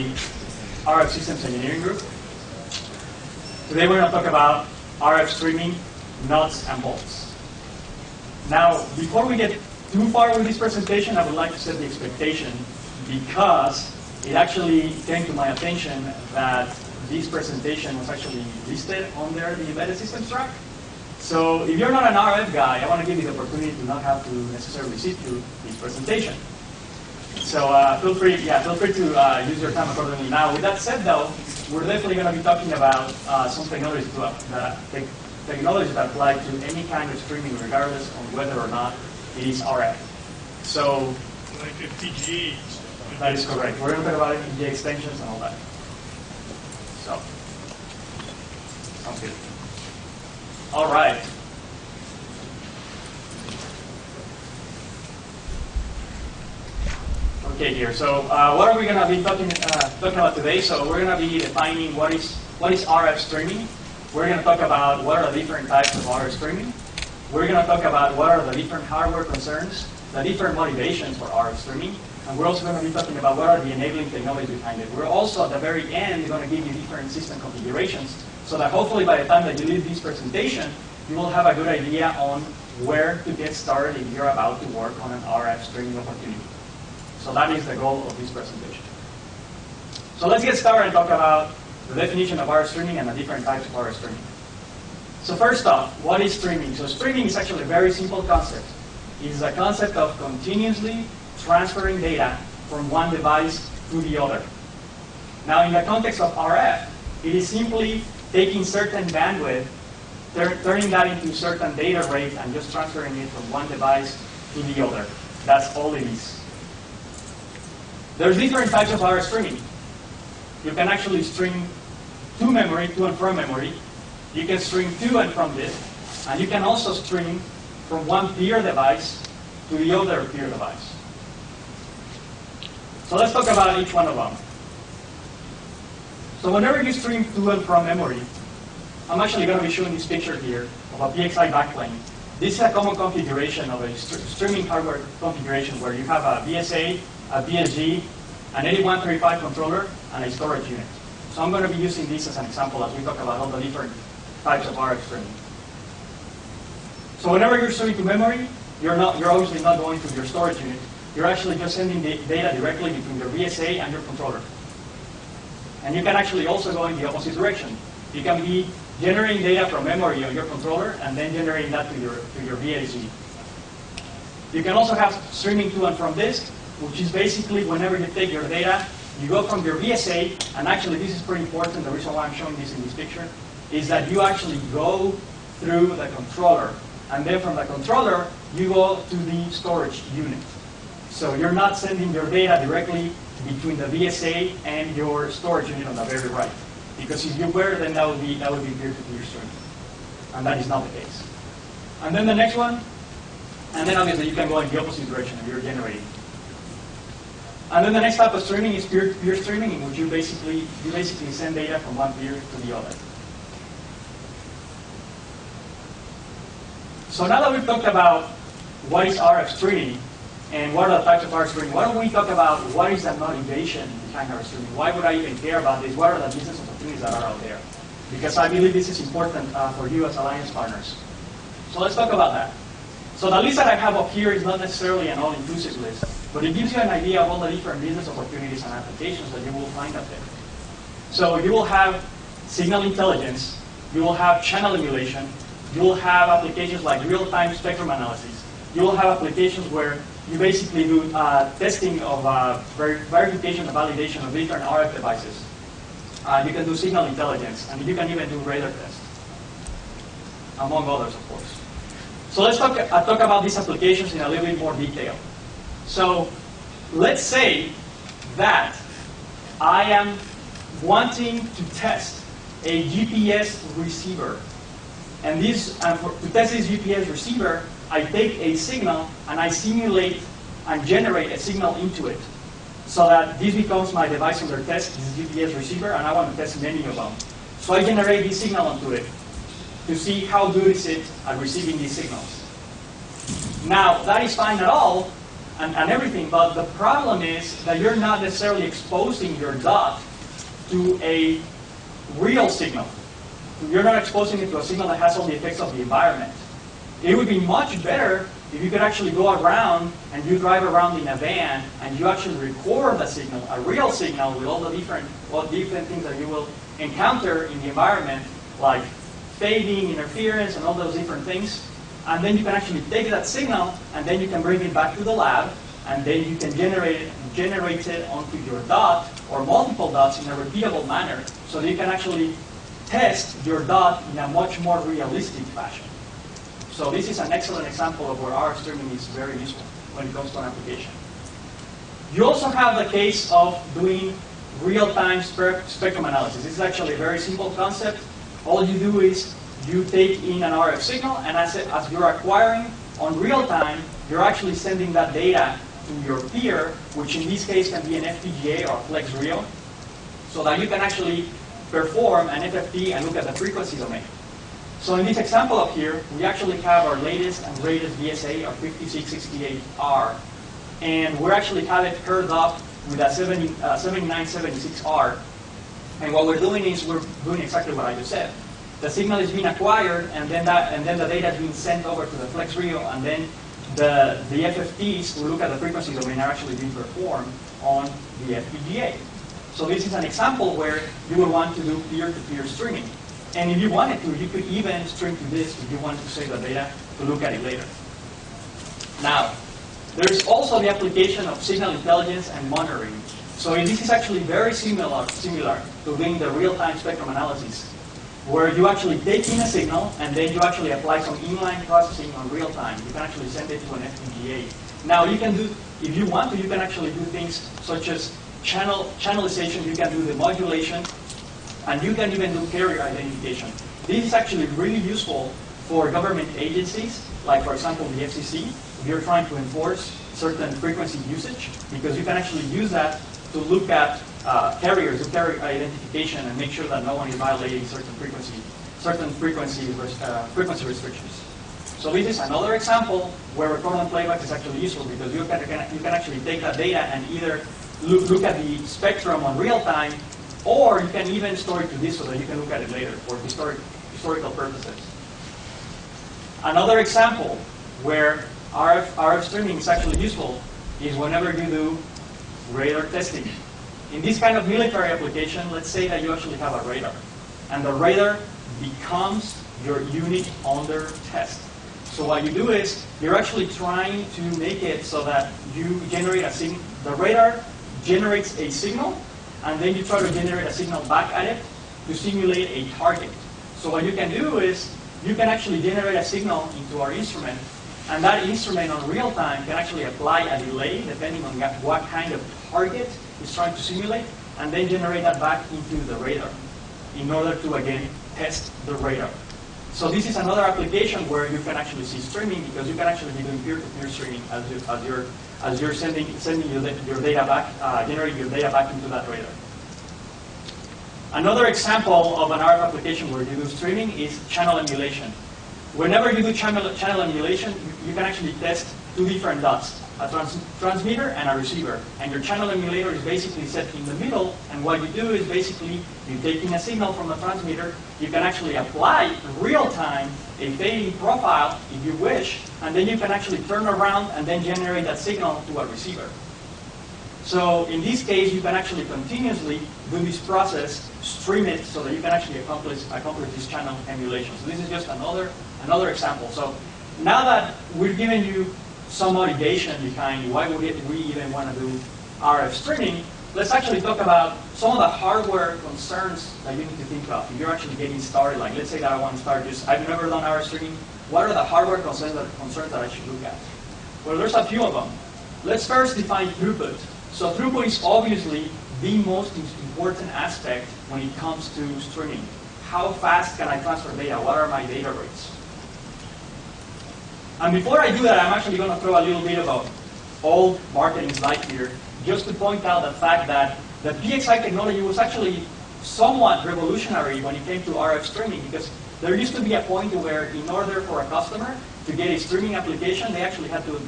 RF Systems Engineering Group. Today we're going to talk about RF streaming, nuts and bolts. Now, before we get too far with this presentation, I would like to set the expectation because it actually came to my attention that this presentation was actually listed on there, the embedded systems track. So if you're not an RF guy, I want to give you the opportunity to not have to necessarily sit through this presentation. So feel free to use your time accordingly. Now, with that said, though, we're definitely going to be talking about some technologies that apply to any kind of streaming, regardless of whether or not it is RF. So, like FPGA. That is correct. We're going to talk about FPGA extensions and all that. So, sounds good. All right. Okay, here. So, what are we going to be talking about today? So, we're going to be defining what is RF streaming. We're going to talk about what are the different types of RF streaming. We're going to talk about what are the different hardware concerns, the different motivations for RF streaming, and we're also going to be talking about what are the enabling technologies behind it. We're also, at the very end, going to give you different system configurations so that hopefully by the time that you leave this presentation, you will have a good idea on where to get started if you're about to work on an RF streaming opportunity. So that is the goal of this presentation. So let's get started and talk about the definition of RF streaming and the different types of RF streaming. So first off, what is streaming? So streaming is actually a very simple concept. It is a concept of continuously transferring data from one device to the other. Now, in the context of RF, it is simply taking certain bandwidth, turning that into certain data rate, and just transferring it from one device to the other. That's all it is. There's different types of RF streaming. You can actually stream to memory, to and from memory. You can stream to and from disk. And you can also stream from one peer device to the other peer device. So let's talk about each one of them. So whenever you stream to and from memory, I'm actually going to be showing this picture here of a PXI backplane. This is a common configuration of a streaming hardware configuration where you have a VSA, a BSG, an 8135 controller, and a storage unit. So I'm going to be using this as an example as we talk about all the different types of RF streaming. So whenever you're streaming to memory, you're obviously not going to your storage unit. You're actually just sending the data directly between your VSA and your controller. And you can actually also go in the opposite direction. You can be generating data from memory on your controller and then generating that to your VSG. You can also have streaming to and from disk, which is basically whenever you take your data, you go from your VSA, and actually this is pretty important, the reason why I'm showing this in this picture, is that you actually go through the controller, and then from the controller, you go to the storage unit. So you're not sending your data directly between the VSA and your storage unit on the very right. Because if you were, then that would be peer-to-peer streaming. And that is not the case. And then the next one, and then obviously you can go in the opposite direction if you're generating. And then the next type of streaming is peer-to-peer streaming, in which you basically send data from one peer to the other. So now that we've talked about what is RF streaming and what are the types of RF streaming, why don't we talk about what is the motivation behind RF streaming? Why would I even care about this? What are the business opportunities that are out there? Because I believe this is important for you as alliance partners. So let's talk about that. So the list that I have up here is not necessarily an all-inclusive list, but it gives you an idea of all the different business opportunities and applications that you will find out there. So you will have signal intelligence, you will have channel emulation, you will have applications like real-time spectrum analysis, you will have applications where you basically do testing of verification and validation of different RF devices. You can do signal intelligence, and you can even do radar tests, among others, of course. So let's talk about these applications in a little bit more detail. So let's say that I am wanting to test a GPS receiver. And to test this GPS receiver, I take a signal and I simulate and generate a signal into it so that this becomes my device under test, this GPS receiver, and I want to test many of them. So I generate this signal onto it to see how good is it at receiving these signals. Now, that is fine at all and everything, but the problem is that you're not necessarily exposing your dot to a real signal. You're not exposing it to a signal that has all the effects of the environment. It would be much better if you could actually go around and you drive around in a van and you actually record the signal, a real signal with all the different things that you will encounter in the environment, like fading, interference, and all those different things. And then you can actually take that signal and then you can bring it back to the lab and then you can generate it onto your dot or multiple dots in a repeatable manner so that you can actually test your dot in a much more realistic fashion. So this is an excellent example of where RF streaming is very useful when it comes to an application. You also have the case of doing real-time spectrum analysis. This is actually a very simple concept. All you do is you take in an RF signal, and as you're acquiring on real time, you're actually sending that data to your peer, which in this case can be an FPGA or Flex Rio, so that you can actually perform an FFT and look at the frequency domain. So in this example up here, we actually have our latest and greatest VSA, our 5668R, and we actually have it paired up with a 7976R. And what we're doing is we're doing exactly what I just said. The signal is being acquired, and then the data is being sent over to the Flex Rio, and then the FFTs to look at the frequency domain are actually being performed on the FPGA. So this is an example where you would want to do peer-to-peer streaming. And if you wanted to, you could even stream to this if you wanted to save the data to look at it later. Now, there's also the application of signal intelligence and monitoring. So this is actually very similar to doing the real-time spectrum analysis, where you actually take in a signal and then you actually apply some inline processing on real time. You can actually send it to an FPGA. Now you can do, if you want to, you can actually do things such as channelization, you can do the modulation, and you can even do carrier identification. This is actually really useful for government agencies, like for example the FCC, if you're trying to enforce certain frequency usage, because you can actually use that to look at carriers, do carrier identification, and make sure that no one is violating certain frequency restrictions. So this is another example where record and playback is actually useful because you can actually take that data and either look at the spectrum on real time, or you can even store it to this so that you can look at it later for historical purposes. Another example where RF streaming is actually useful is whenever you do radar testing. In this kind of military application, let's say that you actually have a radar, and the radar becomes your unit under test. So what you do is you're actually trying to make it so that you generate a signal. The radar generates a signal, and then you try to generate a signal back at it to simulate a target. So what you can do is you can actually generate a signal into our instrument, and that instrument on real time can actually apply a delay depending on what kind of target it's trying to simulate, and then generate that back into the radar in order to, again, test the radar. So this is another application where you can actually see streaming because you can actually be doing peer-to-peer streaming as you're sending your data back, generating your data back into that radar. Another example of an RF application where you do streaming is channel emulation. Whenever you do channel emulation, you can actually test two different dots, a transmitter and a receiver. And your channel emulator is basically set in the middle, and what you do is basically you take in a signal from the transmitter, you can actually apply real-time a fading profile if you wish, and then you can actually turn around and then generate that signal to a receiver. So in this case, you can actually continuously do this process, stream it, so that you can actually accomplish this channel emulation. So this is just another example. So now that we've given you some motivation behind why we even want to do RF streaming, let's actually talk about some of the hardware concerns that you need to think about. If you're actually getting started, like let's say that I want to start I've never done RF streaming, what are the hardware concerns that I should look at? Well, there's a few of them. Let's first define throughput. So throughput is obviously the most important aspect when it comes to streaming. How fast can I transfer data? What are my data rates? And before I do that, I'm actually going to throw a little bit of an old marketing slide here, just to point out the fact that the PXI technology was actually somewhat revolutionary when it came to RF streaming, because there used to be a point where in order for a customer to get a streaming application, they actually had to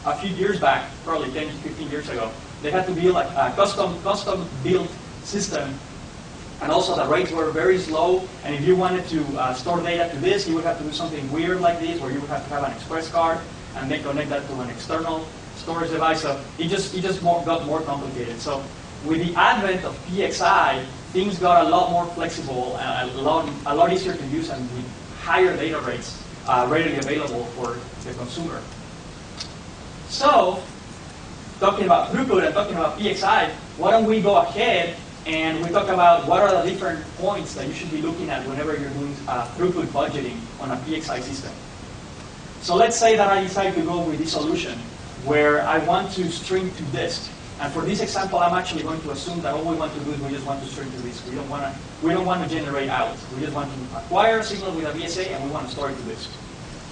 a few years back, probably 10 to 15 years ago, they had to build like a custom built system, and also the rates were very slow. And if you wanted to store data to this, you would have to do something weird like this, where you would have to have an express card and then connect that to an external storage device. So it just got more complicated. So with the advent of PXI, things got a lot more flexible and a lot easier to use, and with higher data rates readily available for the consumer. So, talking about throughput and talking about PXI, why don't we go ahead and we talk about what are the different points that you should be looking at whenever you're doing throughput budgeting on a PXI system. So let's say that I decide to go with this solution where I want to stream to disk. And for this example, I'm actually going to assume that all we want to do is we just want to stream to disk. We don't want to generate out. We just want to acquire a signal with a VSA and we want to store it to disk.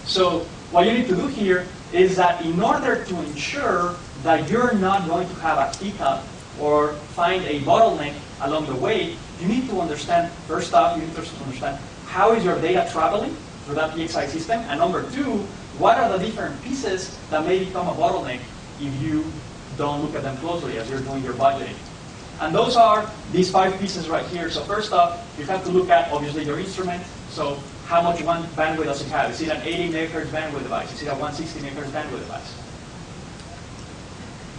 So what you need to do here is that in order to ensure that you're not going to have a hiccup or find a bottleneck along the way, you need to understand, first off, you need to understand how is your data traveling through that PXI system, and number two, what are the different pieces that may become a bottleneck if you don't look at them closely as you're doing your budgeting. And those are these 5 pieces right here. So first off, you have to look at, obviously, your instrument. So how much bandwidth does it have? Is it an 80 megahertz bandwidth device? Is it a 160 megahertz bandwidth device?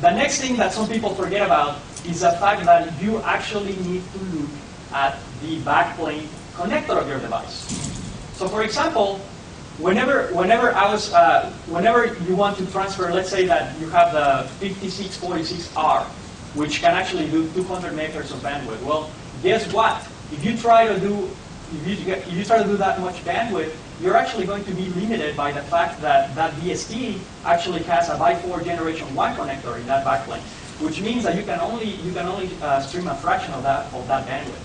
The next thing that some people forget about is the fact that you actually need to look at the backplane connector of your device. So for example, whenever you want to transfer, let's say that you have the 5646R, which can actually do 200 megahertz of bandwidth. Well, guess what? If you try to do that much bandwidth, you're actually going to be limited by the fact that that DSP actually has a by4 generation 1 connector in that backplane, which means that you can only stream a fraction of that bandwidth.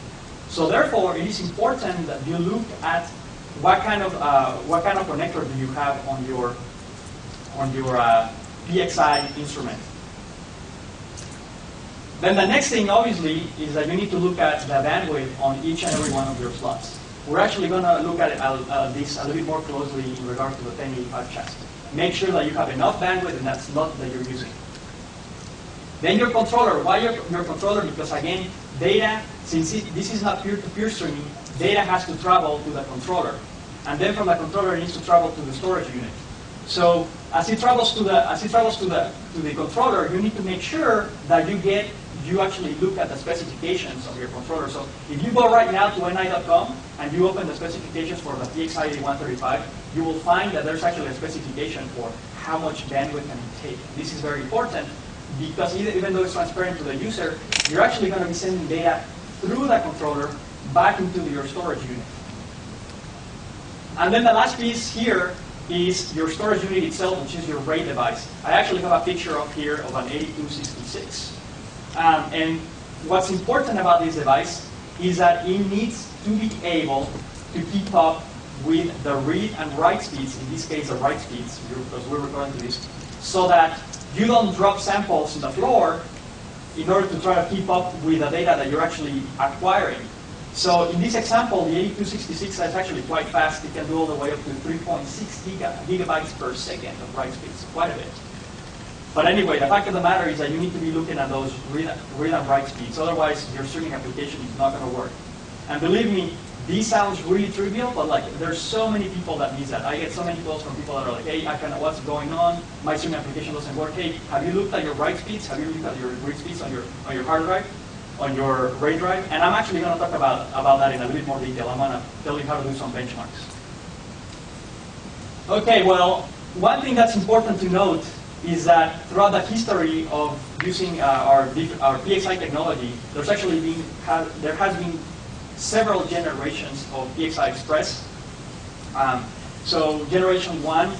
So therefore, it is important that you look at what kind of connector do you have on your PXI instrument. Then the next thing, obviously, is that you need to look at the bandwidth on each and every one of your slots. We're actually going to look at this a little bit more closely in regard to the 1085 chassis. Make sure that you have enough bandwidth in that slot that you're using. Then your controller. Why your controller? Because again, data, since this is not peer-to-peer streaming, data has to travel to the controller. And then from the controller, it needs to travel to the storage unit. So as it travels to the controller, you need to make sure that you actually look at the specifications of your controller. So if you go right now to ni.com and you open the specifications for the PXI-8135, you will find that there's actually a specification for how much bandwidth can it take. This is very important because even though it's transparent to the user, you're actually going to be sending data through the controller back into your storage unit. And then the last piece here is your storage unit itself, which is your RAID device. I actually have a picture up here of an 8266. And what's important about this device is that it needs to be able to keep up with the read and write speeds, in this case the write speeds, because we're referring to this, so that you don't drop samples to the floor in order to try to keep up with the data that you're actually acquiring. So in this example, the 8266 is actually quite fast. It can do all the way up to 3.6 gigabytes per second of write speeds, quite a bit. But anyway, the fact of the matter is that you need to be looking at those read and write speeds. Otherwise, your streaming application is not going to work. And believe me, this sounds really trivial, but like there's so many people that need that. I get so many calls from people that are like, hey, what's going on? My streaming application doesn't work. Hey, have you looked at your write speeds? Have you looked at your read speeds on your hard drive, on your RAID drive? And I'm actually going to talk about that in a little bit more detail. I'm going to tell you how to do some benchmarks. Okay, well, one thing that's important to note is that throughout the history of using our PXI technology, there has been several generations of PXI Express. So generation 1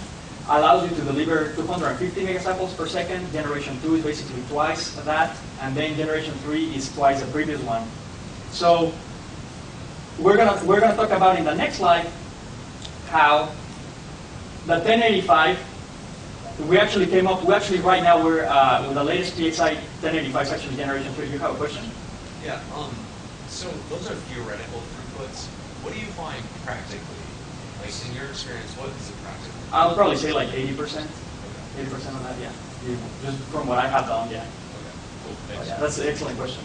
allows you to deliver 250 megasamples per second. Generation 2 is basically twice that, and then generation 3 is twice the previous one. So we're gonna talk about in the next slide how the 1085. We actually right now we're with the latest PXI 1085 is actually generation 3. You have a question? Yeah. So those are theoretical throughputs. What do you find practically? Like in your experience, what is it practically? I'll probably say like 80%. Okay. 80% of that, yeah. Just from what I have done, yeah. Okay, cool, thanks. Yeah, that's an excellent question.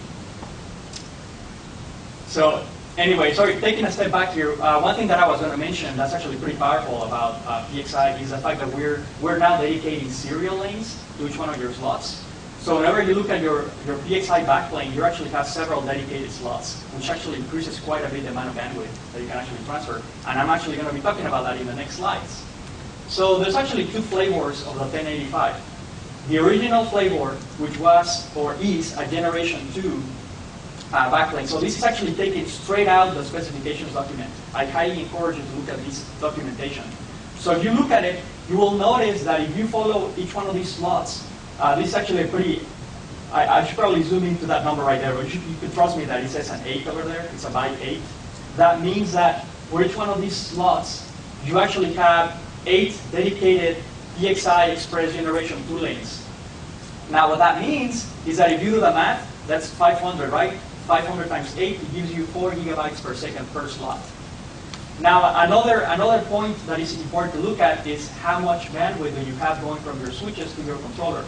So anyway, sorry, taking a step back here, one thing that I was going to mention that's actually pretty powerful about PXI is the fact that we're now dedicating serial lanes to each one of your slots. So whenever you look at your PXI backplane, you actually have several dedicated slots, which actually increases quite a bit the amount of bandwidth that you can actually transfer. And I'm actually going to be talking about that in the next slides. So there's actually two flavors of the 1085. The original flavor, which was or is a generation 2 backplane. So this is actually taken straight out the specifications document. I highly encourage you to look at this documentation. So if you look at it, you will notice that if you follow each one of these slots, this is actually a pretty, I should probably zoom into that number right there, but you could trust me that it says an 8 over there. It's a byte 8. That means that for each one of these slots, you actually have 8 dedicated PXI Express Generation 2 lanes. Now what that means is that if you do the math, that's 500, right? 500 times 8, it gives you 4 gigabytes per second per slot. Now another point that is important to look at is how much bandwidth do you have going from your switches to your controller.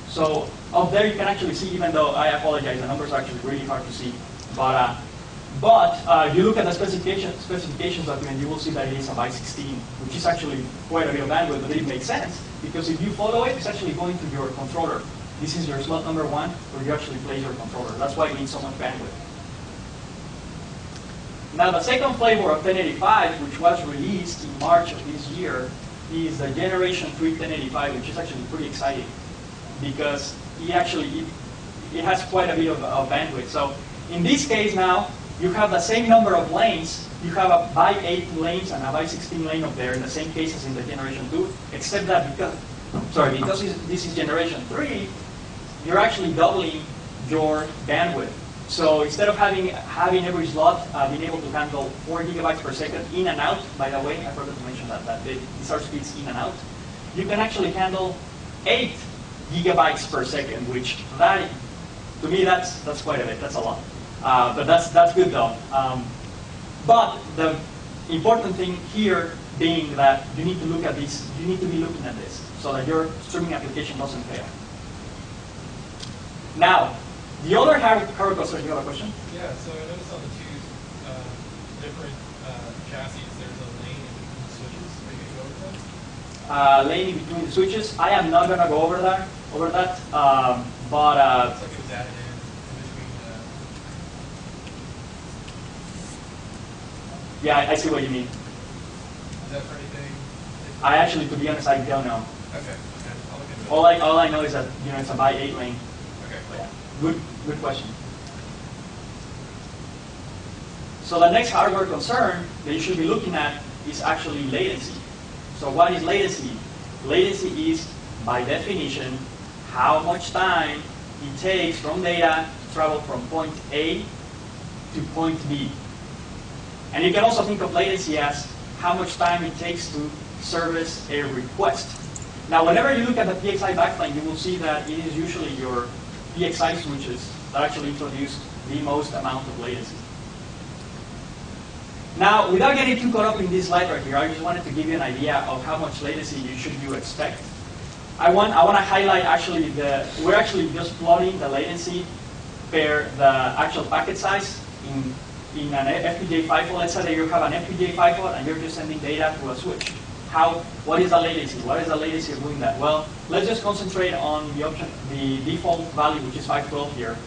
So up there you can actually see, even though I apologize, the numbers are actually really hard to see. But you look at the specifications document, you will see that it is a byte 16, which is actually quite a bit of bandwidth, but it makes sense because if you follow it, it's actually going to your controller. This is your slot number 1 where you actually place your controller. That's why it needs so much bandwidth. Now the second flavor of 1085, which was released in March of this year, is the Generation 3 1085, which is actually pretty exciting because it has quite a bit of bandwidth. So in this case now, you have the same number of lanes. You have a byte 8 lanes and a byte 16 lane up there in the same case as in the Generation 2, except that because this is Generation 3, you're actually doubling your bandwidth. So instead of having every slot being able to handle 4 gigabytes per second in and out, by the way, I forgot to mention that these are speeds in and out, you can actually handle 8 gigabytes per second, which to me that's quite a bit. That's a lot. But that's good though. But the important thing here being that you need to look at this, you need to be looking at this so that your streaming application doesn't fail. Now, the other hardware concern, you have a question? Yeah, so I noticed on the two different chassis, there's a lane in between the switches. Are you going to go over that? Lane in between the switches. I am not going to go over that. But Looks like it was added in between. Yeah, I see what you mean. Is that for anything? I actually, to be honest, I don't know. Okay. I'll look into it. All I know is that it's a byte 8 lane. Okay. But yeah, good question. So the next hardware concern that you should be looking at is actually latency. So what is latency? Latency is, by definition, how much time it takes from data to travel from point A to point B. And you can also think of latency as how much time it takes to service a request. Now, whenever you look at the PXI backplane, you will see that it is usually your PXI switches that actually introduce the most amount of latency. Now, without getting too caught up in this slide right here, I just wanted to give you an idea of how much latency you expect. I want to highlight actually we're actually just plotting the latency per the actual packet size in an FPGA FIFO. Let's say that you have an FPGA FIFO and you're just sending data to a switch. What is the latency? What is the latency of doing that? Well, let's just concentrate on the default value, which is 512 here.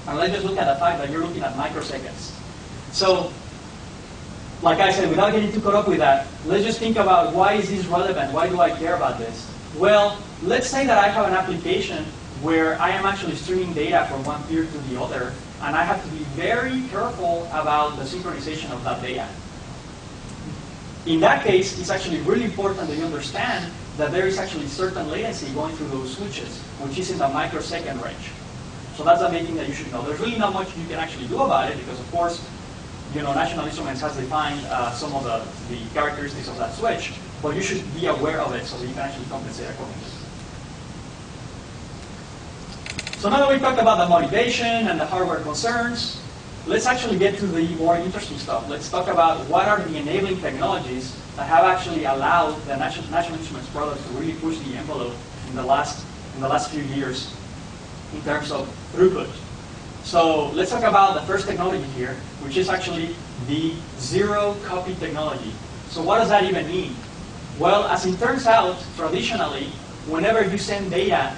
And let's just look at the fact that you're looking at microseconds. So, like I said, without getting too caught up with that, let's just think about why is this relevant? Why do I care about this? Well, let's say that I have an application where I am actually streaming data from one peer to the other, and I have to be very careful about the synchronization of that data. In that case, it's actually really important that you understand that there is actually certain latency going through those switches, which is in the microsecond range. So that's the main thing that you should know. There's really not much you can actually do about it because, of course, National Instruments has defined some of the characteristics of that switch, but you should be aware of it so that you can actually compensate accordingly. So now that we talked about the motivation and the hardware concerns, let's actually get to the more interesting stuff. Let's talk about what are the enabling technologies that have actually allowed the National Instruments products to really push the envelope in the last in the last few years in terms of throughput. So let's talk about the first technology here, which is actually the zero copy technology. So what does that even mean? Well, as it turns out, traditionally, whenever you send data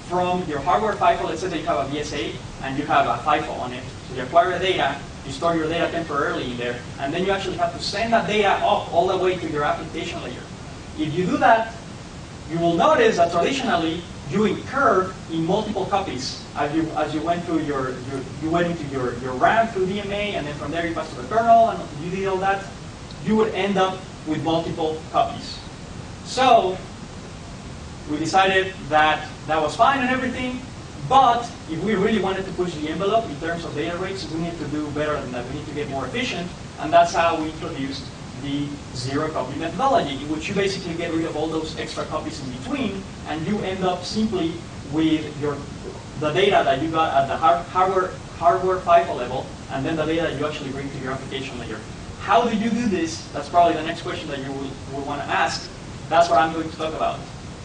from your hardware FIFO, let's say that you have a VSA and you have a FIFO on it, so you acquire the data, you store your data temporarily in there, and then you actually have to send that data up all the way to your application layer. If you do that, you will notice that traditionally you incur in multiple copies as you went through you went into your RAM through DMA, and then from there you pass to the kernel, and you did all that. You would end up with multiple copies. So we decided that that was fine and everything, but if we really wanted to push the envelope in terms of data rates, we need to do better than that. We need to get more efficient, and that's how we introduced the zero copy methodology, in which you basically get rid of all those extra copies in between, and you end up simply with the data that you got at the hardware FIFO level, and then the data that you actually bring to your application layer. How do you do this? That's probably the next question that you will want to ask. That's what I'm going to talk about.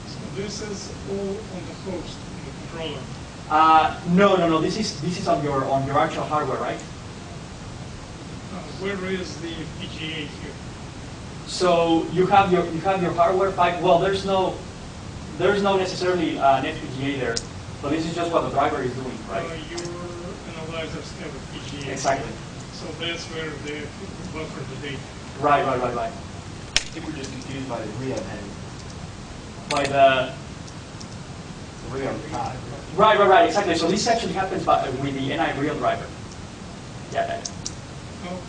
So this is all on the host, on the controller. No. This is on your actual hardware, right? Where is the FPGA here? So you have your hardware FIFO. Well, there's no necessarily an FPGA there, but this is just what the driver is doing, right? Your analyzers have a FPGA. Exactly. So that's where they buffer the data. Right. I think we're just confused by the RIA heading. By the RIA on the top. right, exactly. So this actually happens with the NIWeek driver. Yeah. Okay.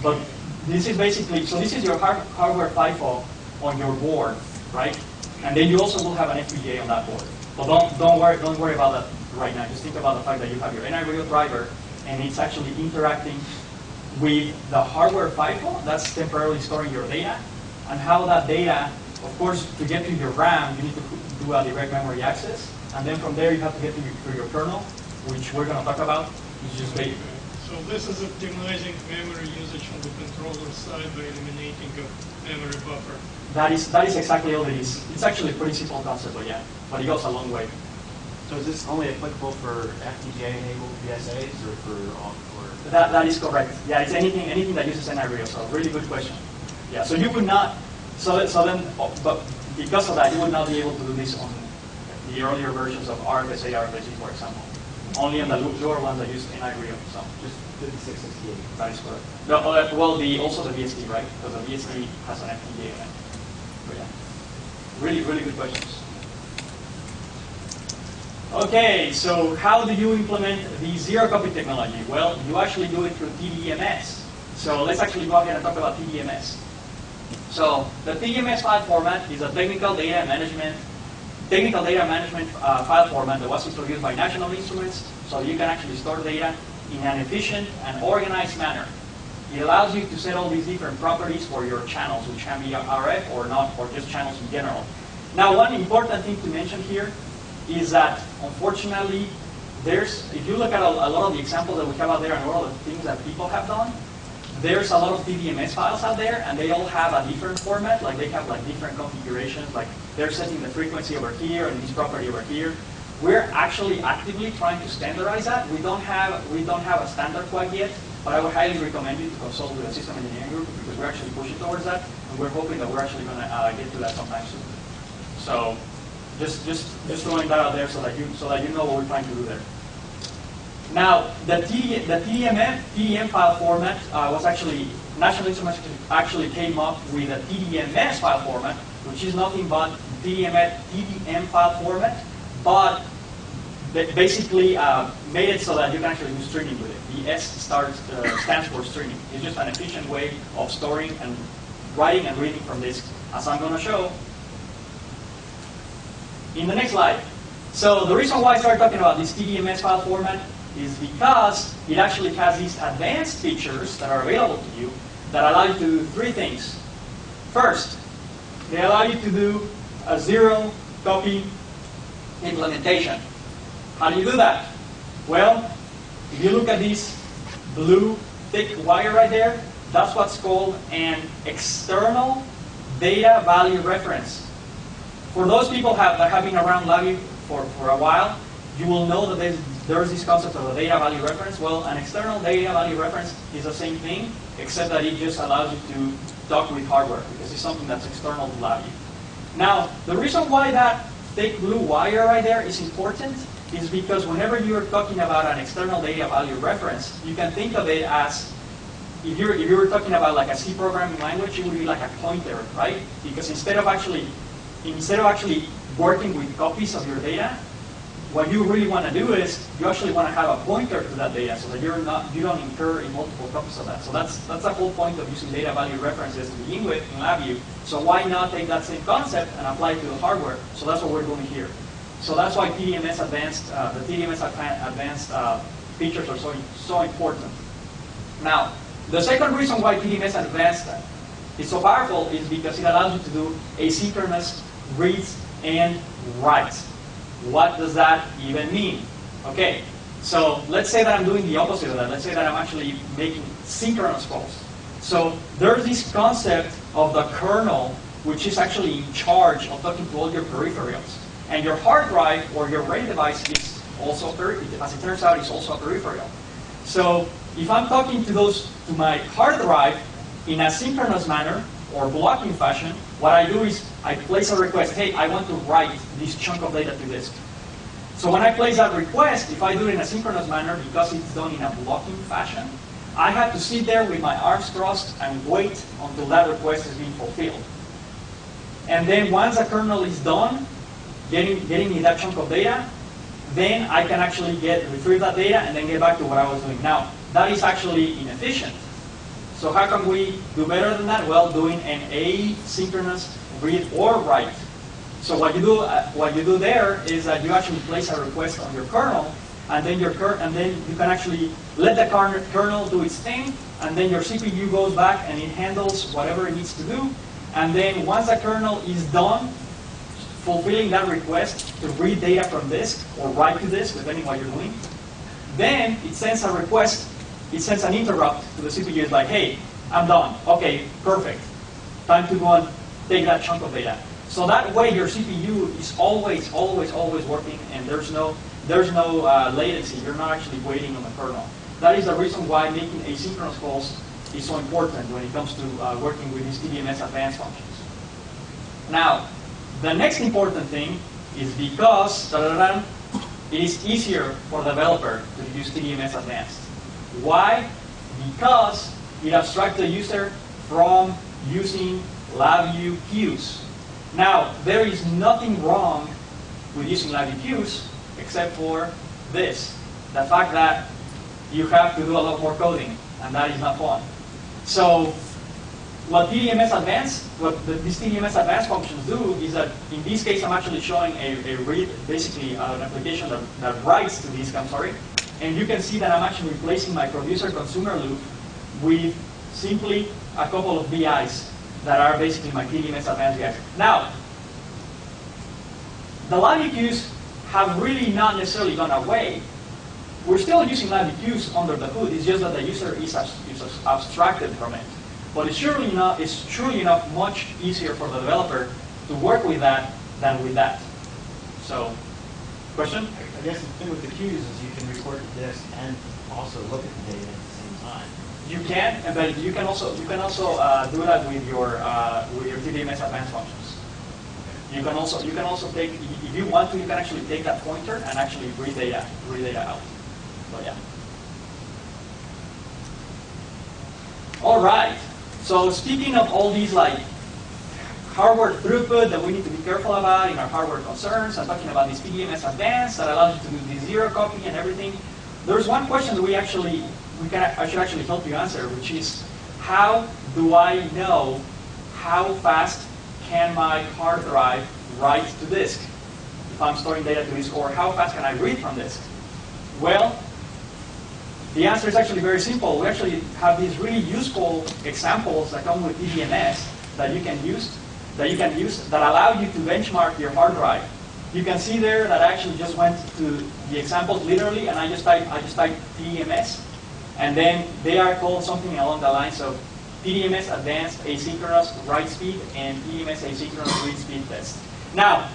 But this is basically, so this is your hardware FIFO on your board, right? And then you also will have an FPGA on that board. But don't worry about that right now. Just think about the fact that you have your NIWeek driver, and it's actually interacting with the hardware FIFO that's temporarily storing your data, and how that data, of course, to get to your RAM, you need to do a direct memory access, and then from there you have to get to your kernel, which we're going to talk about. It's just Okay. So this is optimizing memory usage on the controller side by eliminating a memory buffer. That is exactly all it is. It's actually a pretty simple concept, but yeah, but it goes a long way. So is this only applicable for FPGA-enabled VSAs or for all? That is correct. Yeah, it's anything that uses NIWeek. So really good question. Yeah, so you would not. But because of that, you would not be able to do this on the earlier versions of RFSA, RFSE, for example. Only on the lower ones that use NIWeek. So Just 5668. that is correct. Well, also the VST, right? Because the VST has an FPGA in it. But yeah, really good questions. Okay, so how do you implement the zero copy technology? Well, you actually do it through TDMS. So let's actually go ahead and talk about TDMS. So the TDMS file format is a technical data management file format that was introduced by National Instruments, so you can actually store data in an efficient and organized manner. It allows you to set all these different properties for your channels, which can be RF or not, or just channels in general. Now, one important thing to mention here is that, unfortunately, if you look at a lot of the examples that we have out there and all of the things that people have done, there's a lot of TDMS files out there, and they all have a different format. Like they have like different configurations. Like they're setting the frequency over here and this property over here. We're actually actively trying to standardize that. We don't have a standard quite yet, but I would highly recommend you to consult with a system engineering group, because we're actually pushing towards that, and we're hoping that we're actually going to get to that sometime soon. So just throwing that out there so that you know what we're trying to do there. Now, the TDM file format was actually, National Instruments actually came up with a TDMS file format, which is nothing but TDM file format, but they basically made it so that you can actually do streaming with it. The S stands for streaming. It's just an efficient way of storing and writing and reading from disk, as I'm going to show in the next slide. So the reason why I started talking about this TDMS file format is because it actually has these advanced features that are available to you that allow you to do three things. First, they allow you to do a zero copy implementation. How do you do that? Well, if you look at this blue thick wire right there, that's what's called an external data value reference. For those people that have been around LabVIEW for a while, you will know that there's this concept of a data value reference. Well, an external data value reference is the same thing, except that it just allows you to talk with hardware, because it's something that's external to LabVIEW. Now, the reason why that thick blue wire right there is important is because whenever you're talking about an external data value reference, you can think of it as, if you were talking about like a C programming language, it would be like a pointer, right? Because instead of actually working with copies of your data, what you really want to do is you actually want to have a pointer to that data so that you don't incur in multiple copies of that. So that's the whole point of using data value references to begin with in LabVIEW. So why not take that same concept and apply it to the hardware? So that's what we're doing here. So that's why TDMS Advanced, the TDMS Advanced features are so important. Now, the second reason why TDMS Advanced is so powerful is because it allows you to do asynchronous reads and writes. What does that even mean? Okay, so let's say that I'm doing the opposite of that. Let's say that I'm actually making synchronous calls. So there's this concept of the kernel, which is actually in charge of talking to all your peripherals. And your hard drive or your RAID device is also, as it turns out, is also a peripheral. So if I'm talking to my hard drive in a synchronous manner or blocking fashion, what I do is I place a request. Hey, I want to write this chunk of data to disk. So when I place that request, if I do it in a synchronous manner because it's done in a blocking fashion, I have to sit there with my arms crossed and wait until that request is being fulfilled. And then once the kernel is done getting me that chunk of data, then I can actually retrieve that data and then get back to what I was doing. Now, that is actually inefficient. So how can we do better than that? Well, doing an asynchronous read or write. So what you do there is that you actually place a request on your kernel, and then you can actually let the kernel do its thing, and then your CPU goes back and it handles whatever it needs to do. And then once the kernel is done fulfilling that request to read data from disk or write to disk, depending what you're doing, then it sends a request. It sends an interrupt to the CPU. It's like, hey, I'm done. Okay, perfect. Time to go and take that chunk of data. So that way, your CPU is always working, and there's no latency. You're not actually waiting on the kernel. That is the reason why making asynchronous calls is so important when it comes to working with these TDMS Advanced functions. Now, the next important thing is because it is easier for the developer to use TDMS Advanced. Why? Because it abstracts the user from using LabVIEW queues. Now, there is nothing wrong with using LabVIEW queues except for this, the fact that you have to do a lot more coding, and that is not fun. So what these TDMS Advanced functions do is that, in this case, I'm actually showing a read, basically an application that writes to disk, and you can see that I'm actually replacing my producer-consumer loop with simply a couple of VIs that are basically my TDMS Advanced VIs. Now, the LabVIEW queues have really not necessarily gone away. We're still using LabVIEW queues under the hood. It's just that the user is abstracted from it. But it's surely enough much easier for the developer to work with that than with that. So, question? I guess the thing with the queues is you can record to disk and also look at the data at the same time. You can, but you can also do that with your TDMS Advanced functions. You can also take, if you want to, you can actually take that pointer and actually read data out. But yeah. All right. So speaking of all these like hardware throughput that we need to be careful about in our hardware concerns, I'm talking about this TDMS Advanced that allows you to do the zero copy and everything. There's one question that I should actually help you answer, which is, how do I know how fast can my hard drive write to disk if I'm storing data to disk, or how fast can I read from disk? Well, the answer is actually very simple. We actually have these really useful examples that come with TDMS that you can use that allow you to benchmark your hard drive. You can see there that I actually just went to the examples literally, and I just typed TDMS, and then they are called something along the lines of TDMS Advanced Asynchronous Write Speed and TDMS Asynchronous Read Speed Test. Now,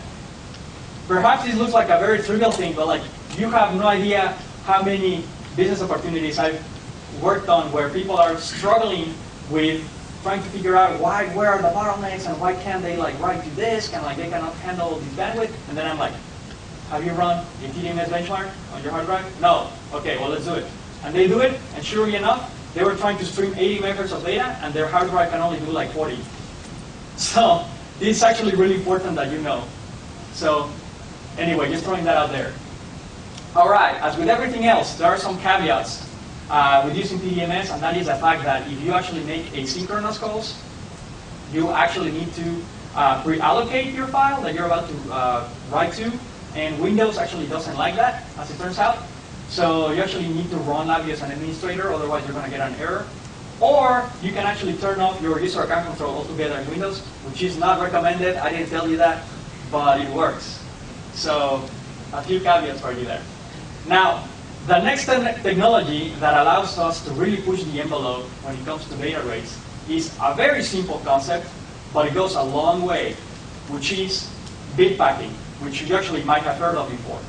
perhaps this looks like a very trivial thing, but like you have no idea how many business opportunities I've worked on where people are struggling with trying to figure out where are the bottlenecks and why can't they like write to disk and like they cannot handle this bandwidth. And then I'm like, have you run a TDMS benchmark on your hard drive? No. Okay, well let's do it. And they do it, and surely enough, they were trying to stream 80 megahertz of data, and their hard drive can only do like 40. So this is actually really important that you know. So anyway, just throwing that out there. All right, as with everything else, there are some caveats with using TDMS, and that is the fact that if you actually make asynchronous calls, you actually need to pre-allocate your file that you're about to write to, and Windows actually doesn't like that, as it turns out. So you actually need to run LabVIEW as an administrator, otherwise you're going to get an error. Or you can actually turn off your user account control altogether in Windows, which is not recommended. I didn't tell you that, but it works. So a few caveats for you there. Now, the next technology that allows us to really push the envelope when it comes to data rates is a very simple concept, but it goes a long way, which is bit packing, which you actually might have heard of before.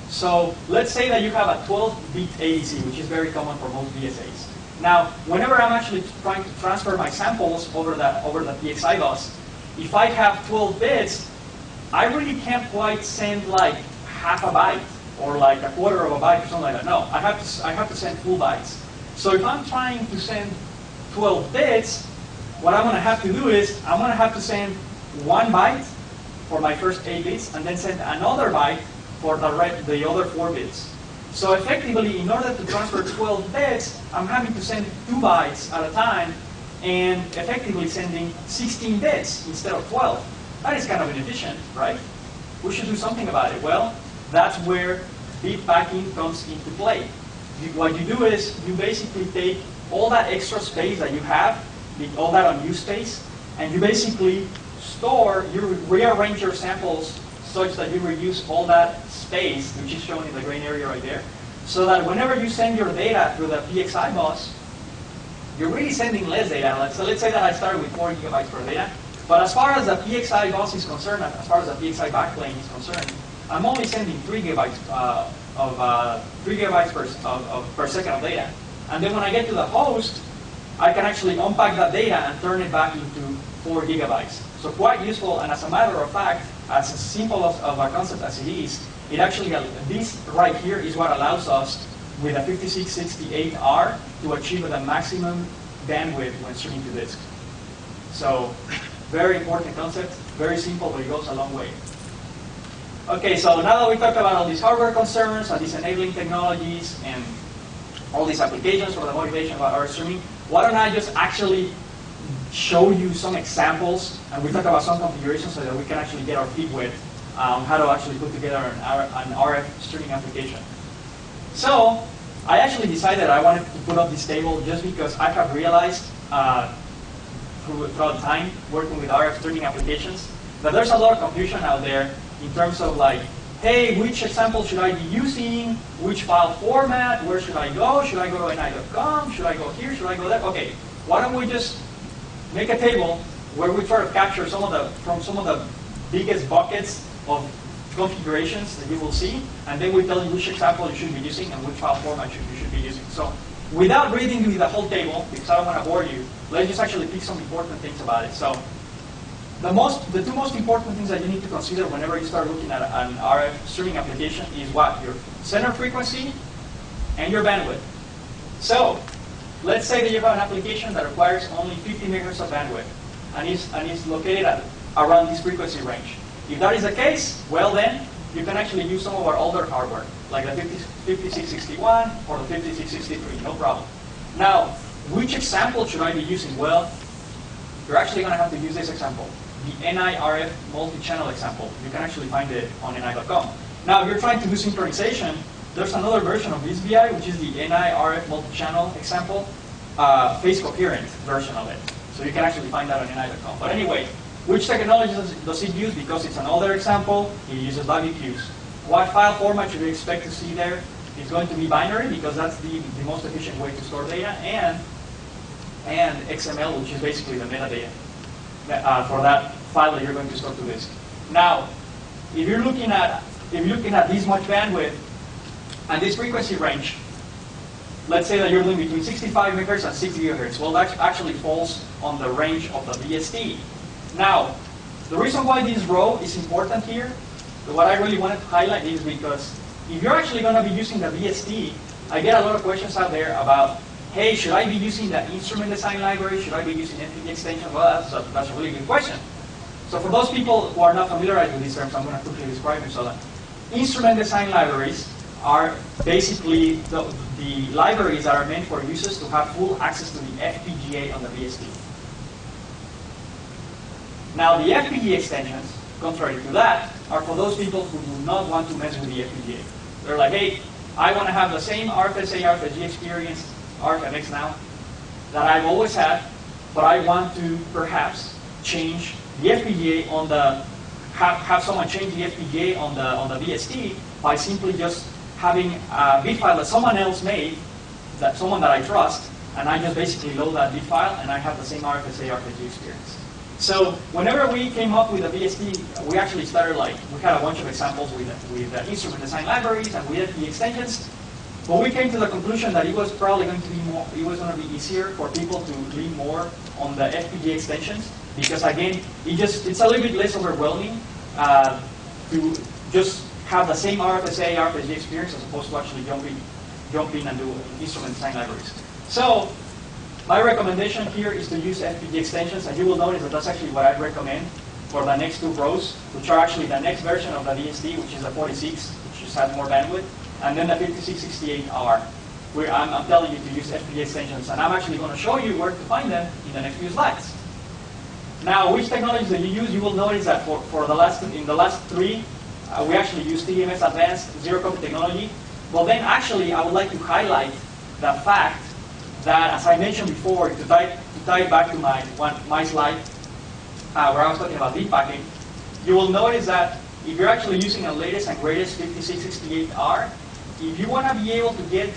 So let's say that you have a 12-bit ADC, which is very common for most VSAs. Now, whenever I'm actually trying to transfer my samples over the PXI bus, if I have 12 bits, I really can't quite send like half a byte or like a quarter of a byte or something like that. No, I have to send full bytes. So if I'm trying to send 12 bits, what I'm going to have to do is I'm going to have to send 1 byte for my first 8 bits and then send another byte for the other 4 bits. So effectively, in order to transfer 12 bits, I'm having to send 2 bytes at a time and effectively sending 16 bits instead of 12. That is kind of inefficient, right? We should do something about it. Well, that's where bit packing comes into play. What you do is you basically take all that extra space that you have, all that unused space, and you basically rearrange your samples such that you reuse all that space, which is shown in the green area right there, so that whenever you send your data through the PXI bus, you're really sending less data. So let's say that I started with 4 gigabytes per data, but as far as the PXI bus is concerned, as far as the PXI backplane is concerned, I'm only sending 3 gigabytes per second of data. And then when I get to the host, I can actually unpack that data and turn it back into 4 gigabytes. So quite useful, and as a matter of fact, as simple of a concept as it is, this right here is what allows us with a 5668R to achieve the maximum bandwidth when streaming to disk. So very important concept, very simple, but it goes a long way. Okay, so now that we talked about all these hardware concerns and these enabling technologies and all these applications for the motivation of our streaming, why don't I just actually show you some examples, and we talk about some configurations so that we can actually get our feet wet on how to actually put together an RF streaming application. So I actually decided I wanted to put up this table just because I have realized throughout time working with RF streaming applications that there's a lot of confusion out there in terms of like, hey, which example should I be using? Which file format? Where should I go? Should I go to NI.com? Should I go here? Should I go there? Okay, why don't we just make a table where we try to capture some of the biggest buckets of configurations that you will see, and then we tell you which example you should be using and which file format you should be using. So without reading you the whole table, because I don't want to bore you, let's just actually pick some important things about it. So the two most important things that you need to consider whenever you start looking at an RF streaming application is what? Your center frequency and your bandwidth. So let's say that you have an application that requires only 50 megahertz of bandwidth and is located at around this frequency range. If that is the case, well then, you can actually use some of our older hardware, like the 5661 or the 5663, no problem. Now, which example should I be using? Well, you're actually going to have to use this example, the NI-RF multi-channel example. You can actually find it on NI.com. Now, if you're trying to do synchronization, there's another version of this VI, which is the NI-RF multi-channel example, phase coherent version of it. So you can actually find that on NI.com. But anyway, which technology does it use? Because it's an older example, it uses LabVIEW. What file format should you expect to see there? It's going to be binary because that's the most efficient way to store data, and XML, which is basically the metadata for that file that you're going to store to disk. Now, if you're looking at this much bandwidth and this frequency range, let's say that you're doing between 65 megahertz and 6 gigahertz. Well, that actually falls on the range of the VST. Now, the reason why this row is important here, what I really wanted to highlight is because if you're actually going to be using the VST, I get a lot of questions out there about, hey, should I be using the instrument design library? Should I be using FPGA extension? Well, that's a really good question. So for those people who are not familiarized with these terms, I'm going to quickly describe them. So that instrument design libraries are basically the libraries that are meant for users to have full access to the FPGA on the VST. Now, the FPGA extensions, contrary to that, are for those people who do not want to mess with the FPGA. They're like, hey, I want to have the same RFSA, RFSG experience, RFMX now, that I've always had, but I want to perhaps change the FPGA on the, have someone change the FPGA on the VST by simply just having a bit file that someone else made, someone that I trust, and I just basically load that bit file and I have the same RFSA, RFSG experience. So whenever we came up with the VST, we actually started we had a bunch of examples with instrument design libraries and with FPGA extensions. But we came to the conclusion that it was probably going to be easier for people to lean more on the FPGA extensions because again, it's a little bit less overwhelming to just have the same RFSA, RFSG experience as opposed to actually jump in and do instrument design libraries. So my recommendation here is to use FPGA extensions, and you will notice that that's actually what I recommend for the next two rows, which are actually the next version of the VST, which is the 46, which just has more bandwidth, and then the 5668R, where I'm telling you to use FPGA extensions, and I'm actually going to show you where to find them in the next few slides. Now, which technologies that you use, you will notice that in the last three, we actually use TMS Advanced Zero Copy technology. But then actually, I would like to highlight the fact that, as I mentioned before, to tie back to my slide where I was talking about deep packing, you will notice that if you're actually using the latest and greatest 5668R, if you want to be able to get,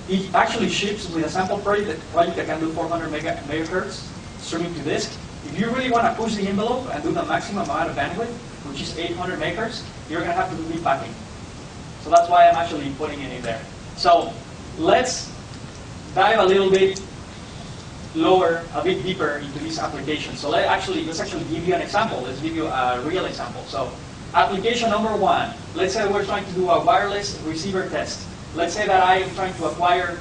it actually ships with a sample project that can do 400 megahertz streaming to disk. If you really want to push the envelope and do the maximum amount of bandwidth, which is 800 megahertz, you're going to have to do deep packing. So that's why I'm actually putting it in there. So let's dive a little bit lower, a bit deeper into this application. So let's actually give you an example. Let's give you a real example. So application number one, let's say we're trying to do a wireless receiver test. Let's say that I'm trying to acquire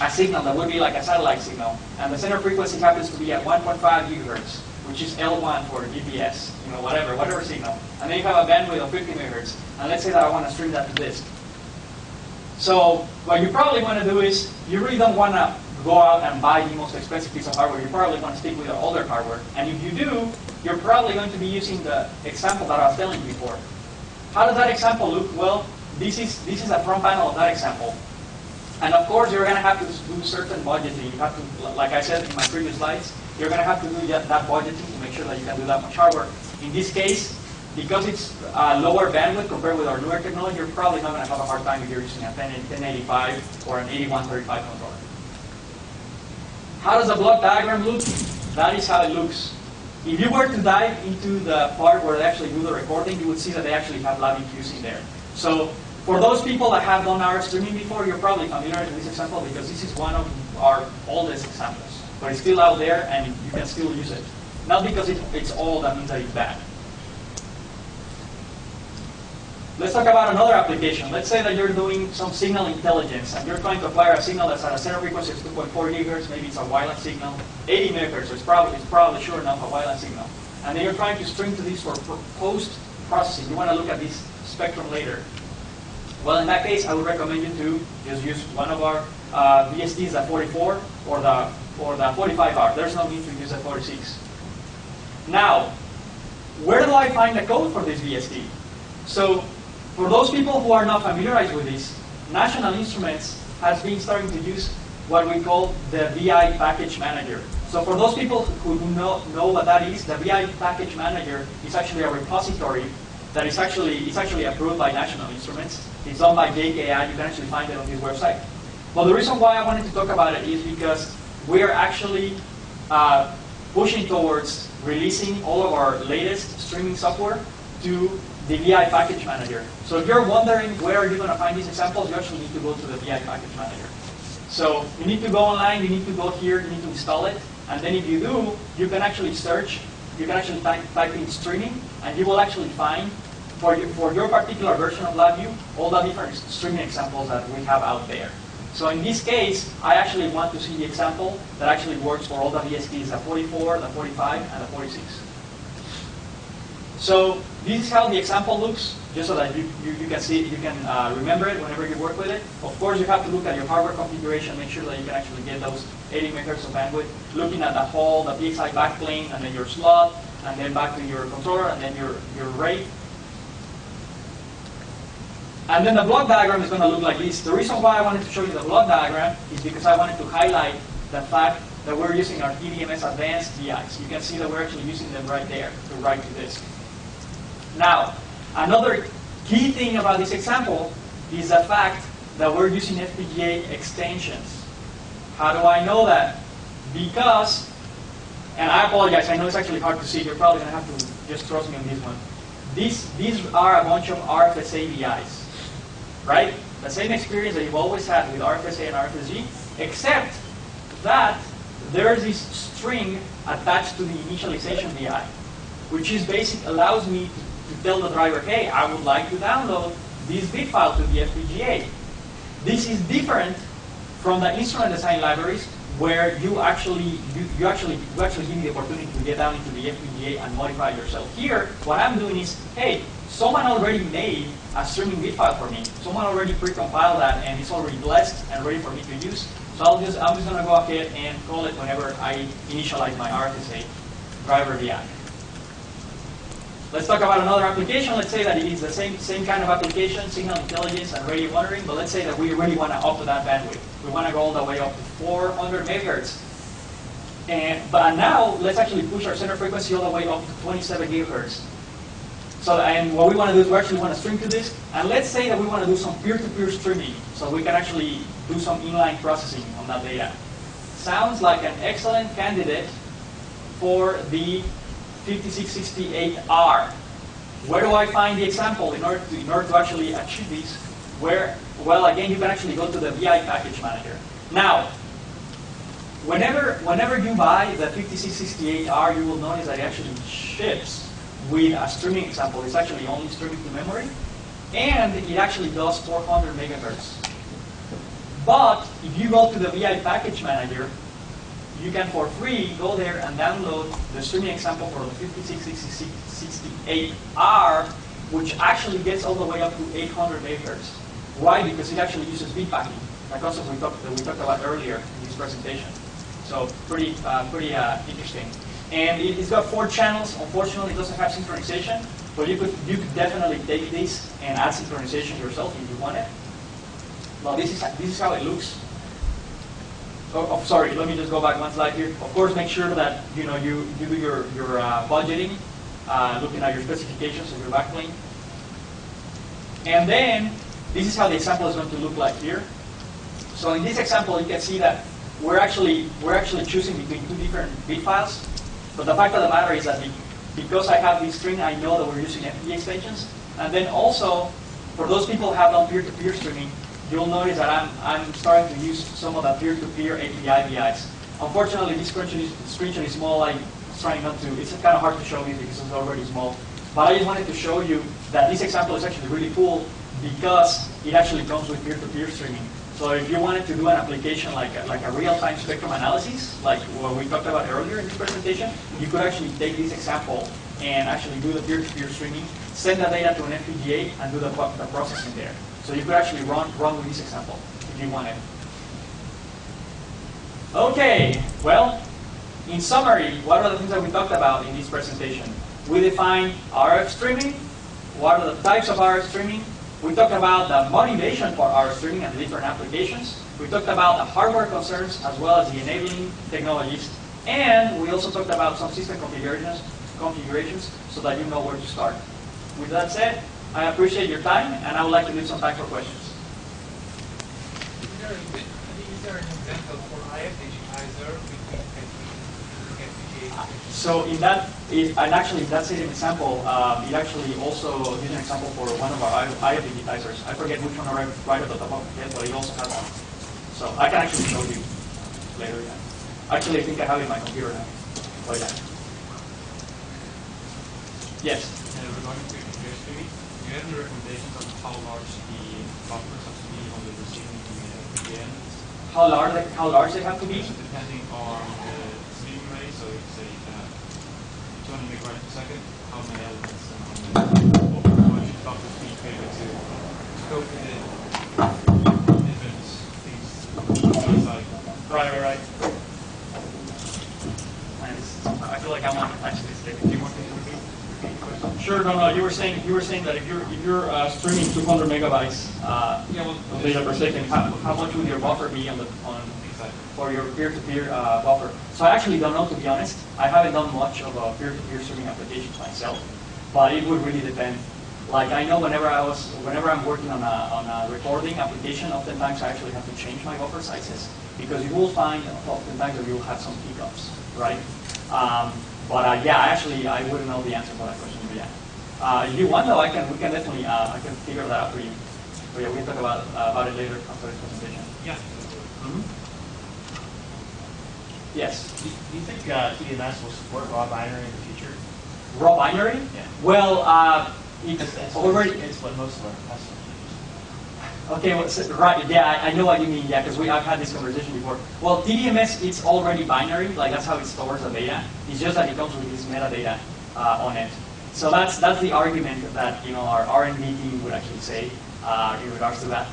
a signal that would be like a satellite signal, and the center frequency happens to be at 1.5 gigahertz, which is L1 for GPS, whatever signal. And then you have a bandwidth of 50 megahertz, and let's say that I want to stream that to disk. So what you probably want to do is, you really don't want to go out and buy the most expensive piece of hardware. You probably want to stick with the older hardware. And if you do, you're probably going to be using the example that I was telling you before. How does that example look? Well, this is a front panel of that example. And of course, you're going to have to do certain budgeting. You have to, like I said in my previous slides, you're going to have to do that budgeting to make sure that you can do that much hardware. In this case, because it's lower bandwidth compared with our newer technology, you're probably not going to have a hard time if you're using a 1085 or an 8135 controller. How does the block diagram look? That is how it looks. If you were to dive into the part where they actually do the recording, you would see that they actually have LabVIEW in there. So for those people that have done our streaming before, you're probably familiar with this example because this is one of our oldest examples. But it's still out there and you can still use it. Not because it's old, that means that it's bad. Let's talk about another application. Let's say that you're doing some signal intelligence and you're trying to acquire a signal that's at a center frequency of 2.4 gigahertz, maybe it's a wireless signal, 80 megahertz, so it's probably sure enough a wireless signal. And then you're trying to stream to this for post-processing. You want to look at this spectrum later. Well, in that case, I would recommend you to just use one of our VSTs, the 44 or the 45R. There's no need to use the 46. Now, where do I find the code for this VST? So, for those people who are not familiarized with this, National Instruments has been starting to use what we call the VI Package Manager. So for those people who do not know what that is, the VI Package Manager is actually a repository that is actually approved by National Instruments. It's done by JKI. You can actually find it on his website. But the reason why I wanted to talk about it is because we are actually pushing towards releasing all of our latest streaming software to the VI package manager. So if you're wondering where are you going to find these examples, you actually need to go to the VI package manager. So you need to go online, you need to go here, you need to install it, and then if you do, you can actually search, you can actually type in streaming, and you will actually find, for your particular version of LabVIEW, all the different streaming examples that we have out there. So in this case, I actually want to see the example that actually works for all the VSTs, the 44, the 45, and the 46. So this is how the example looks, just so that you can see, you can remember it whenever you work with it. Of course, you have to look at your hardware configuration, make sure that you can actually get those 80 megahertz of bandwidth, looking at the whole, the PXI backplane, and then your slot, and then back to your controller, and then your rate. And then the block diagram is going to look like this. The reason why I wanted to show you the block diagram is because I wanted to highlight the fact that we're using our TDMS advanced VIs. You can see that we're actually using them right there to write to disk. Now, another key thing about this example is the fact that we're using FPGA extensions. How do I know that? Because, and I apologize, I know it's actually hard to see. You're probably going to have to just trust me on this one. These are a bunch of RFSA VIs. Right? The same experience that you've always had with RFSA and RFSG, except that there is this string attached to the initialization VI, which is allows me to tell the driver, hey, I would like to download this bit file to the FPGA. This is different from the instrument design libraries where you actually give me the opportunity to get down into the FPGA and modify yourself. Here, what I'm doing is, hey, someone already made a streaming bit file for me. Someone already pre-compiled that, and it's already blessed and ready for me to use. So I'm just going to go ahead and call it whenever I initialize my RFSA driver VI. Let's talk about another application. Let's say that it is the same kind of application, signal intelligence and radio monitoring, but let's say that we really want to up to that bandwidth. We want to go all the way up to 400 megahertz. But now, let's actually push our center frequency all the way up to 27 gigahertz. So, and what we want to do is we actually want to stream to this. And let's say that we want to do some peer-to-peer streaming, so we can actually do some inline processing on that data. Sounds like an excellent candidate for the 5668R. Where do I find the example in order to actually achieve this? Well, again, you can actually go to the VI package manager. Now, whenever you buy the 5668R, you will notice that it actually ships with a streaming example. It's actually only streaming to memory, and it actually does 400 megahertz. But if you go to the VI package manager, you can, for free, go there and download the streaming example for the 5668R, which actually gets all the way up to 800 megahertz. Why? Because it actually uses bit packing, the concept we talked about earlier in this presentation. So pretty interesting. And it's got 4 channels. Unfortunately, it doesn't have synchronization, but you could definitely take this and add synchronization yourself if you want it. Well, this is how it looks. Oh, sorry, let me just go back one slide here. Of course, make sure that you do your budgeting, looking at your specifications of your backplane. And then this is how the example is going to look like here. So in this example, you can see that we're actually choosing between 2 different bit files. But the fact of the matter is that because I have this string, I know that we're using FPGA extensions. And then also, for those people who have done peer-to-peer streaming, you'll notice that I'm starting to use some of the peer-to-peer API VIs. Unfortunately, this screenshot is small. I'm trying not to. It's kind of hard to show this because it's already small. But I just wanted to show you that this example is actually really cool because it actually comes with peer-to-peer streaming. So if you wanted to do an application like a real-time spectrum analysis, like what we talked about earlier in this presentation, you could actually take this example and actually do the peer-to-peer streaming, send the data to an FPGA, and do the processing there. So you could actually run with this example if you wanted. Okay, well, in summary, what are the things that we talked about in this presentation? We defined RF streaming. What are the types of RF streaming? We talked about the motivation for RF streaming and the different applications. We talked about the hardware concerns as well as the enabling technologies. And we also talked about some system configurations so that you know where to start. With that said, I appreciate your time, and I would like to leave some time for questions. Is there an example for IF digitizer between FPGA So in that, and actually in that same example, it actually also gives an example for one of our IO digitizers. I forget which one right at the top of my head, but it also has one. So I can actually show you later. Yeah. Actually, I think I have it in my computer now. But yeah. Yes. Regarding to your streaming, do you have any recommendations on how large the buffers have to be on the receiving end? How large they have to be? So depending on the streaming rate, so if say 200 megabytes per second, how many elements and how much buffers do you able to cope with it? Different things inside. Right. I feel like I want to actually say a few more things. Sure. No. You were saying that if you're streaming 200 megabytes of data per second, how much would your buffer be for your peer-to-peer buffer? So I actually don't know, to be honest. I haven't done much of a peer-to-peer streaming applications myself, but it would really depend. Like I know whenever I'm working on a recording application, oftentimes I actually have to change my buffer sizes because you will find oftentimes that you will have some hiccups, right? But yeah, actually, I wouldn't know the answer to that question. But yeah, if you want, though, we can definitely I can figure that out for you. But yeah, we can talk about it later after this presentation. Yeah. Yes. Do you think TDMS will support raw binary in the future? Raw binary? Yeah. Well, It's already. It's what most of our customers use. Okay, well, so, right, yeah, I know what you mean, yeah, because I've had this conversation before. Well, TDMS, it's already binary, like that's how it stores the data. It's just that it comes with this metadata on it. So that's the argument that our R&D team would actually say in regards to that.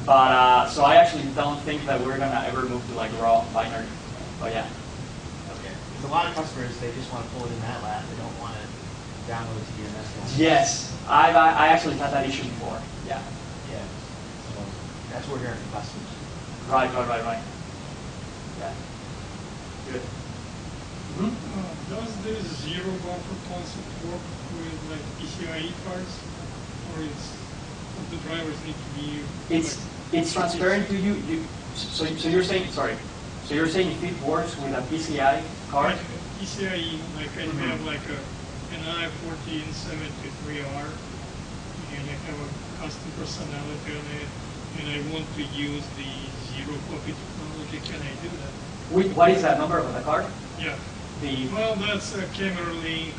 But so I actually don't think that we're gonna ever move to like raw binary. But yeah. Okay. Because a lot of customers, they just want to pull it in MATLAB. They don't want to download TDMS. Yes, I actually had that issue before. Yeah. Yeah. So that's what we're hearing from customers. Right. Yeah. Good. Does this zero buffer concept work with like PCIe cards, or the drivers need to be? It's transparent to you. So you're saying So you're saying if it works with a PCI card? Like PCIe, like I have like an i1473R, and I have a custom personality on it, and I want to use the zero copy technology. Can I do that? What is that number of the card? Yeah. The Well, that's a camera link.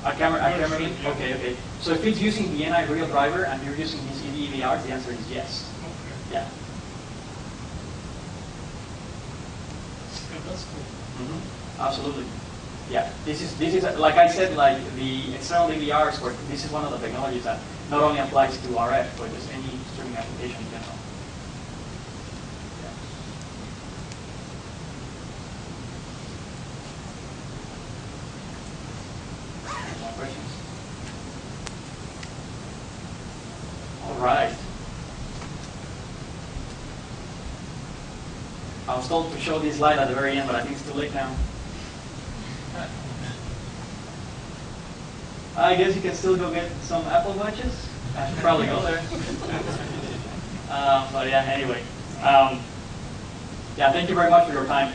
a camera link? Yeah. Okay. So if it's using the NIWeek driver and you're using these EVRs, the answer is yes. Okay. Yeah. Yeah, that's cool. Absolutely. Yeah. This is like I said, like the external DVRs, where this is one of the technologies that not only applies to RF but just any streaming application in general. More questions? All right. I was told to show this slide at the very end, but I think it's too late now. I guess you can still go get some Apple Watches. I should probably go there. But yeah, anyway. Yeah, thank you very much for your time.